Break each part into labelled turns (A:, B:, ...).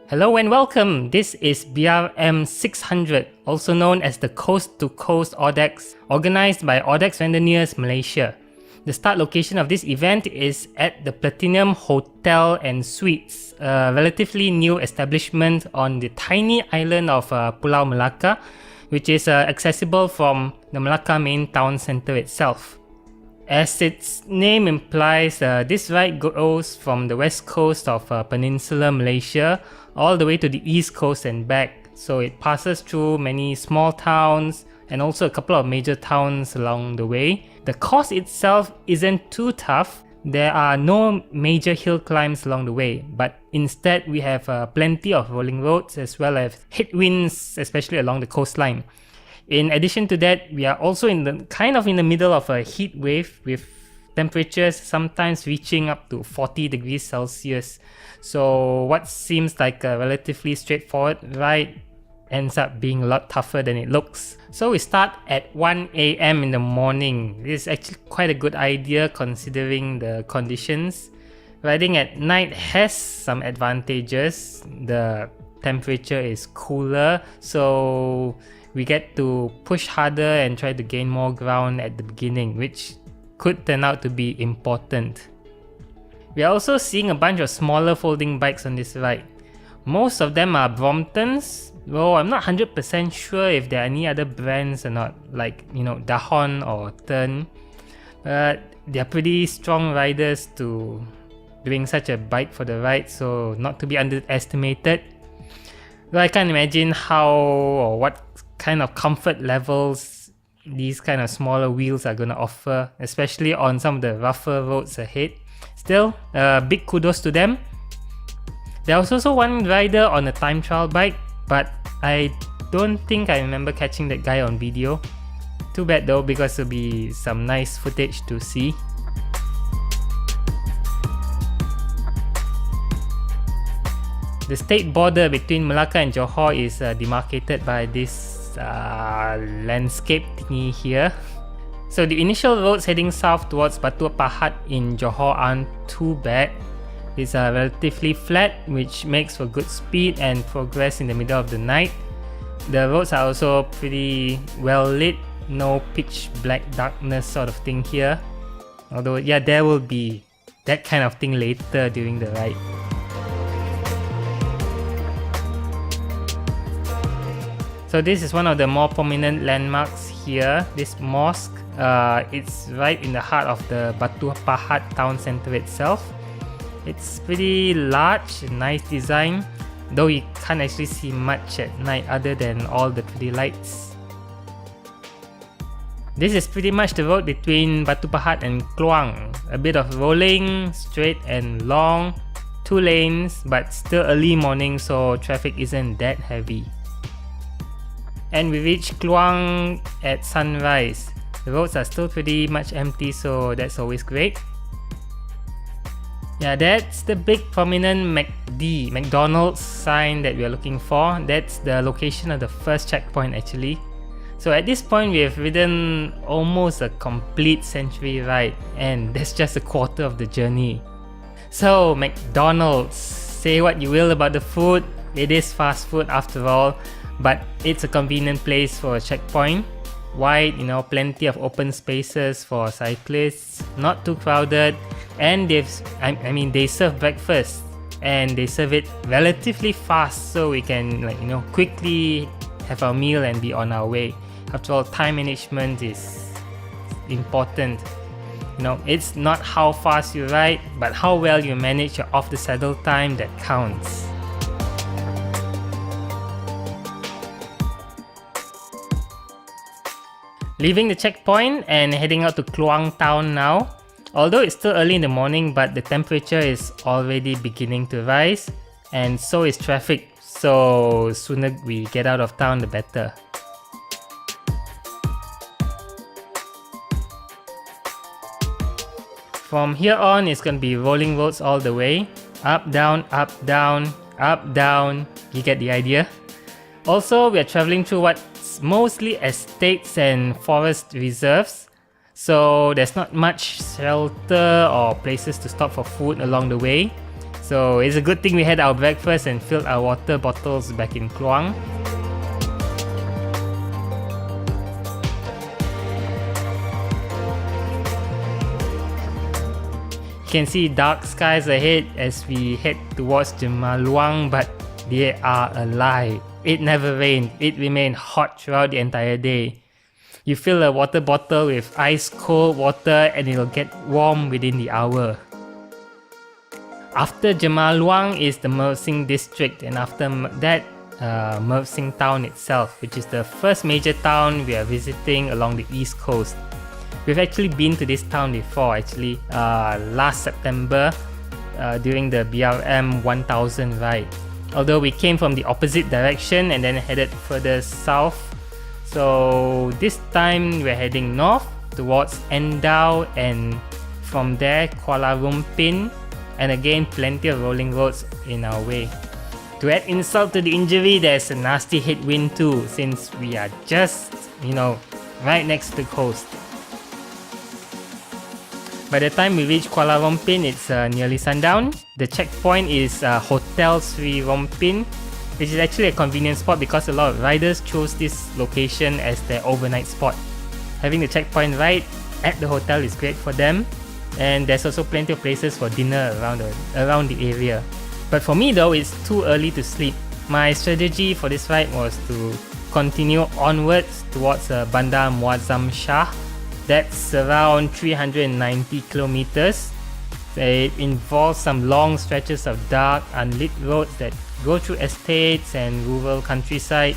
A: Hello and welcome, this is BRM600, also known as the Coast2Coast Audax, organised by Audax Malaysia. The start location of this event is at the Platinum Hotel and Suites, a relatively new establishment on the tiny island of Pulau Melaka, which is accessible from the Melaka main town centre itself. As its name implies, this ride goes from the west coast of Peninsular Malaysia all the way to the east coast and back. So it passes through many small towns and also a couple of major towns along the way. The course itself isn't too tough. There are no major hill climbs along the way, but instead we have plenty of rolling roads as well as headwinds, especially along the coastline. In addition to that, we are also in the middle of a heat wave with temperatures sometimes reaching up to 40 degrees Celsius. So what seems like a relatively straightforward ride ends up being a lot tougher than it looks. So we start at 1 AM in the morning. This is actually quite a good idea considering the conditions. Riding at night has some advantages. The temperature is cooler, so we get to push harder and try to gain more ground at the beginning, which could turn out to be important. We are also seeing a bunch of smaller folding bikes on this ride. Most of them are Bromptons, though I'm not 100% sure if there are any other brands or not, like Dahon or Tern. But they are pretty strong riders to bring such a bike for the ride, so not to be underestimated. Though I can't imagine how or what kind of comfort levels these kind of smaller wheels are going to offer, especially on some of the rougher roads ahead. Still, big kudos to them. There was also one rider on a time trial bike, but I don't think I remember catching that guy on video. Too bad though, because there'll be some nice footage to see. The state border between Melaka and Johor is demarcated by this landscape thingy here. So the initial roads heading south towards Batu Pahat in Johor aren't too bad. It's relatively flat, which makes for good speed and progress in the middle of the night. The roads are also pretty well lit, no pitch black darkness sort of thing here. Although yeah, there will be that kind of thing later during the ride. So this is one of the more prominent landmarks here, this mosque. It's right in the heart of the Batu Pahat town centre itself. It's pretty large, nice design, though you can't actually see much at night other than all the pretty lights. This is pretty much the road between Batu Pahat and Kluang. A bit of rolling, straight and long, 2 lanes, but still early morning, so traffic isn't that heavy. And we reach Kluang at sunrise. The roads are still pretty much empty, so that's always great. Yeah, that's the big prominent McDonald's sign that we are looking for. That's the location of the first checkpoint actually. So at this point we have ridden almost a complete century ride, and that's just a quarter of the journey. So McDonald's, say what you will about the food, it is fast food after all, but it's a convenient place for a checkpoint. Wide, plenty of open spaces for cyclists, not too crowded, and they serve breakfast and they serve it relatively fast, so we can quickly have our meal and be on our way. After all, time management is important. It's not how fast you ride, but how well you manage your off the saddle time that counts. Leaving the checkpoint and heading out to Kluang town now. Although it's still early in the morning, but the temperature is already beginning to rise, and so is traffic, so sooner we get out of town the better. From here on, it's gonna be rolling roads all the way. Up, down, up, down, up, down. You get the idea. Also, we are traveling through what's mostly estates and forest reserves, so there's not much shelter or places to stop for food along the way. So it's a good thing we had our breakfast and filled our water bottles back in Kluang. You can see dark skies ahead as we head towards Jemalwang, but they are a lie. It never rained. It remained hot throughout the entire day. You fill a water bottle with ice cold water and it'll get warm within the hour. After Jemalwang is the Mersing district, and after that Mersing Town itself, which is the first major town we are visiting along the east coast. We've actually been to this town before last September during the BRM600 ride. Although we came from the opposite direction and then headed further south. So this time we're heading north towards Endau, and from there Kuala Rompin, and again plenty of rolling roads in our way. To add insult to the injury, there's a nasty headwind too, since we are just, right next to the coast. By the time we reach Kuala Rompin, it's nearly sundown. The checkpoint is Hotel Sri Rompin, which is actually a convenient spot because a lot of riders chose this location as their overnight spot. Having the checkpoint right at the hotel is great for them, and there's also plenty of places for dinner around the area. But for me though, it's too early to sleep. My strategy for this ride was to continue onwards towards Bandar Muadzam Shah. That's around 390 kilometers. It involves some long stretches of dark, unlit roads that go through estates and rural countrysides.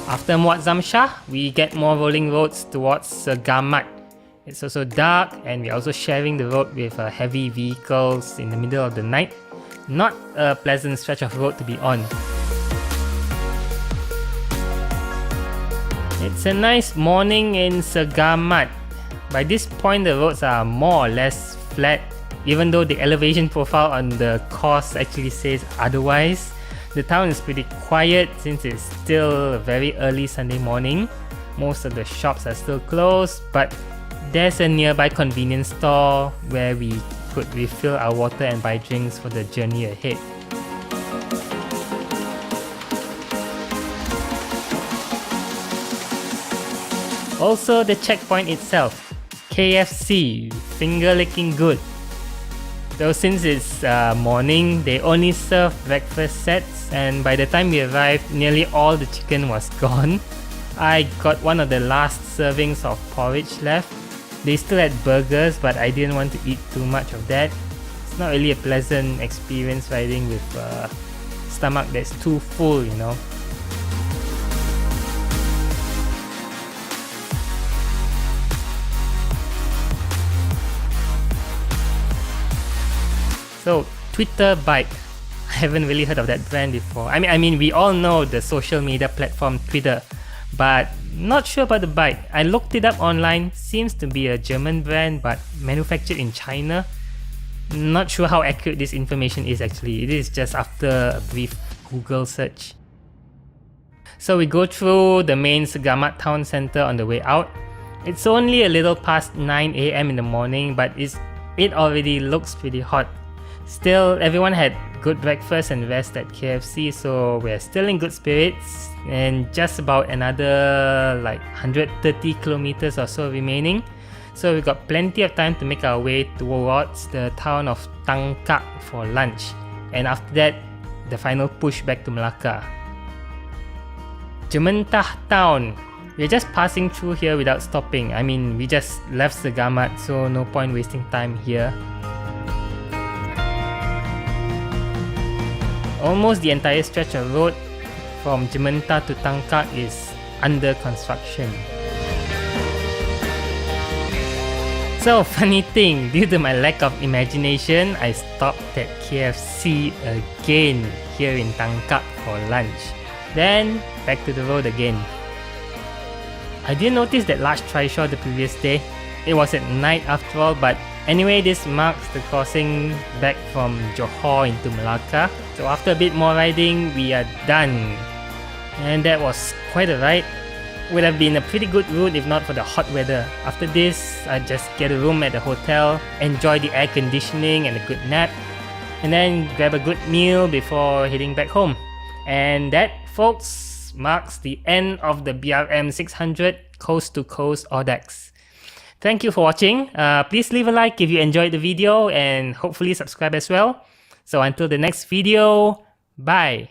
A: After Muadzam Shah, we get more rolling roads towards Segamat. It's also dark, and we're also sharing the road with heavy vehicles in the middle of the night. Not a pleasant stretch of road to be on. It's a nice morning in Segamat. By this point, the roads are more or less flat, even though the elevation profile on the course actually says otherwise. The town is pretty quiet since it's still a very early Sunday morning. Most of the shops are still closed, but there's a nearby convenience store where we could refill our water and buy drinks for the journey ahead. Also, the checkpoint itself, KFC, finger licking good. Though since it's morning, they only serve breakfast sets, and by the time we arrived, nearly all the chicken was gone. I got one of the last servings of porridge left. They still had burgers, but I didn't want to eat too much of that. It's not really a pleasant experience riding with a stomach that's too full, So, Twitter Bike. I haven't really heard of that brand before. I mean, we all know the social media platform Twitter, but not sure about the bike. I looked it up online. Seems to be a German brand, but manufactured in China. Not sure how accurate this information is actually. It is just after a brief Google search. So we go through the main Segamat town center on the way out. It's only a little past 9 AM in the morning, but it already looks pretty hot. Still, everyone had good breakfast and rest at KFC, so we're still in good spirits, and just about another 130 kilometers or so remaining. So we've got plenty of time to make our way towards the town of Tangkak for lunch, and after that, the final push back to Melaka. Jementah Town. We're just passing through here without stopping. I mean, we just left Segamat, so no point wasting time here. Almost the entire stretch of road from Jementah to Tangkak is under construction. So, funny thing, due to my lack of imagination, I stopped at KFC again here in Tangkak for lunch. Then, back to the road again. I didn't notice that large trishaw the previous day. It was at night after all, but anyway, this marks the crossing back from Johor into Malacca. So after a bit more riding, we are done. And that was quite a ride. would have been a pretty good route if not for the hot weather. After this, I just get a room at the hotel, enjoy the air conditioning and a good nap, and then grab a good meal before heading back home. And that, folks, marks the end of the BRM600 Coast2Coast Audax. Thank you for watching. Please leave a like if you enjoyed the video and hopefully subscribe as well. So until the next video, bye!